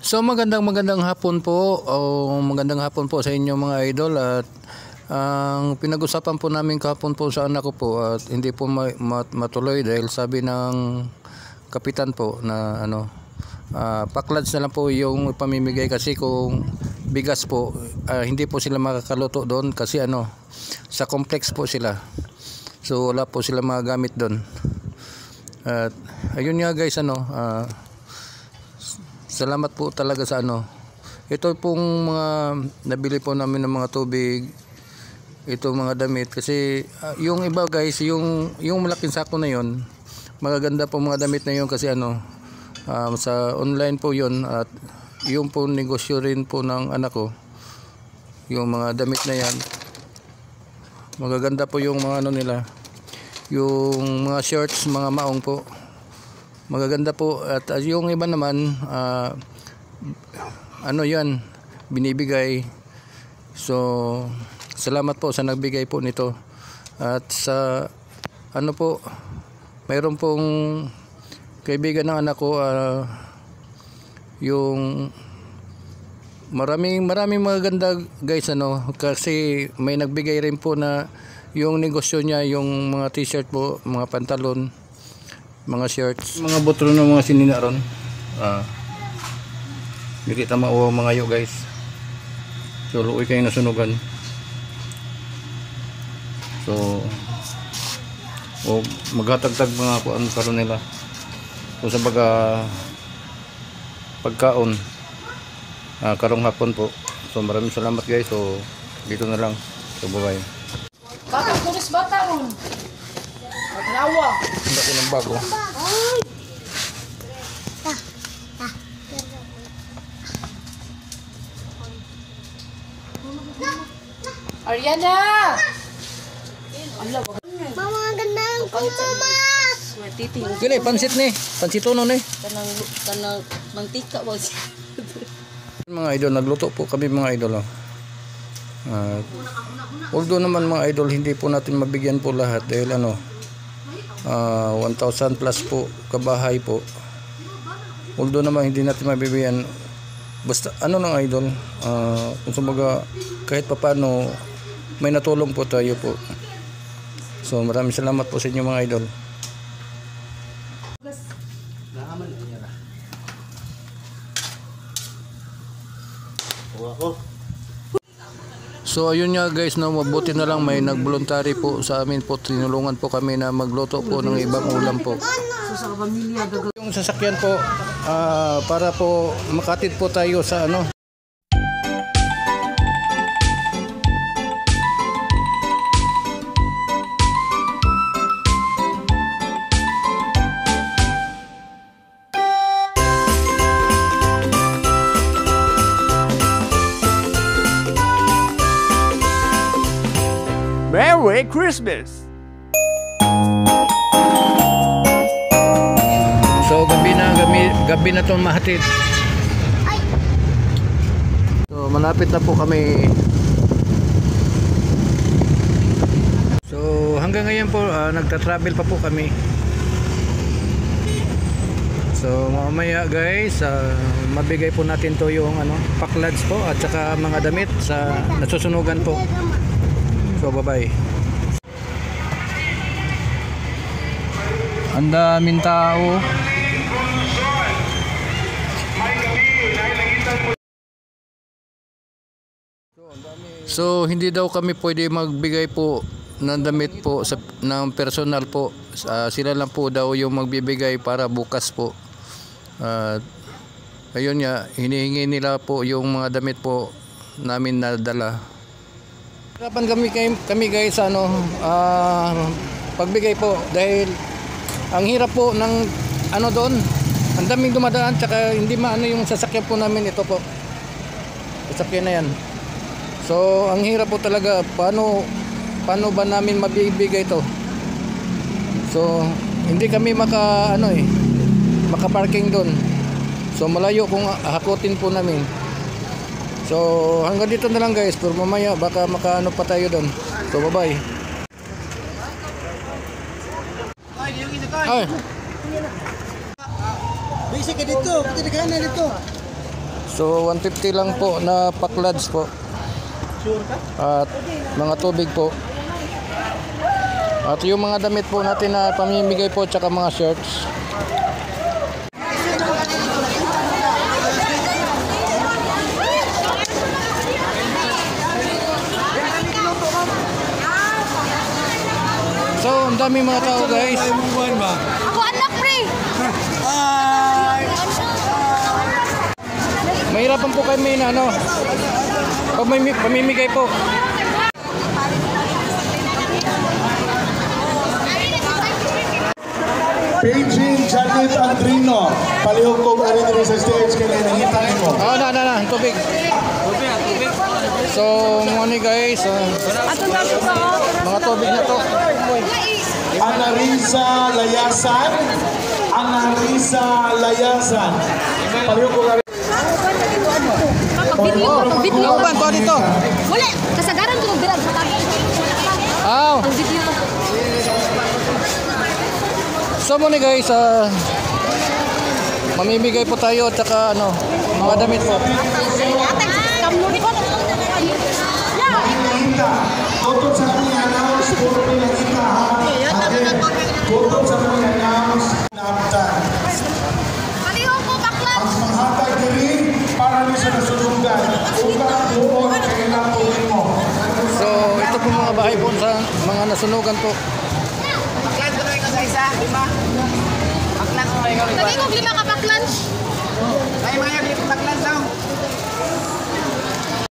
So magandang hapon po, magandang hapon po sa inyo mga idol. At ang pinag-usapan po namin kahapon po sa anak ko po at hindi po matuloy dahil sabi ng kapitan po na paklads na lang po yung pamimigay kasi kung bigas po hindi po sila makakaluto doon kasi sa complex po sila, so wala po sila magagamit doon. At ayun nga guys, salamat po talaga sa ito pong mga nabili po namin ng mga tubig, ito mga damit kasi yung iba guys, yung malaking sako na yon, magaganda po mga damit na yon kasi sa online po yon at yung po negosyo rin po ng anak ko, yung mga damit na yan magaganda po yung mga nila, yung mga shirts, mga maong po magaganda po. At yung iba naman yan binibigay, so salamat po sa nagbigay po nito. At sa po, mayroon pong kaibigan ng anak ko, yung maraming magaganda guys, kasi may nagbigay rin po na yung negosyo niya, yung mga t-shirt po, mga pantalon, mga shirts, mga botro ng mga sinina ron. Hindi kita mauwa mga yo guys, so luoy kayo nasunugan. So maghatagtag mga kuan karon nila, so sa pagkaon karong hapon po. So maraming salamat guys, so dito na lang, so bye bye. Batang tulis batang maglawa hindi ko ng bago. Ariana, mama gandang ko mama. Gini pansit ni, pansitono ni. Kanang mantika ba siya? Mga idol, nagluto po kami mga idol. Although naman mga idol, hindi po natin mabigyan po lahat dahil 1,000 plus po kabahay po. Although naman hindi natin mabibigyan, basta ng idol, kung sumaga kahit papano may natulong po tayo po. So maraming salamat po sa inyo mga idol. So ayun nga guys, mabuti na lang may nag-voluntary po sa amin po, tinulungan po kami na magluto po ng ibang ulam po. Yung sasakyan po para po makatid po tayo sa Merry Christmas! So gabi na itong mahatid. So malapit na po kami. So hanggang ngayon po nagta-travel pa po kami. So mamaya guys, mabigay po natin to yung paklads po at saka mga damit sa nasusunugan po. So bye bye. Ang daming tao. So hindi daw kami pwede magbigay po ng damit po ng personal po. Sila lang po daw yung magbibigay para bukas po. Ayun nga, hinihingi nila po yung mga damit po namin nadala. Hirapan kami guys pagbigay po dahil ang hirap po ng doon, ang daming dumadaan, tsaka hindi yung sasakyan po namin, ito po sasakyan na yan. So ang hirap po talaga, paano ba namin mabibigay ito. So hindi kami maka-parking doon, so malayo kung hakutin po namin. So hanggang dito na lang guys, pero mamaya baka makaano pa tayo doon. So bye bye. Ay. Basic dito, pati dito. So 150 lang po na paklads po. At mga tubig po. At yung mga damit po natin na pamimigay po tsaka mga shirts. So, ang dami mga tao guys. Ako anak, pre. Mahirapan po kami na ano. Pag may pamimigay po. Paging Janet Andrino, palihog ko ari diri sa stage kaya nangita mo. Na, tubig. So, mga ni guys, mga tubig na to. Anarisa Layasan. Palihog ko ari. Video. Ano ba to dito? Wala, kasagaran ko ng birag sa tabi. Aw. Ang video. So muna guys, mamimigay po tayo at saka ano, mga damit po. Ate, kamno ni ko. Tutup sa kanya announce puro nila kita ha. Tutup sa kanya announce naptan. Palihog ko baklan. Ang manghatag diri para ni sa nasulugan. Ugang buon kailangan po mo. So ito po mga bahay po sa mga nasunugan po. Lagi ko 5 ka baklan.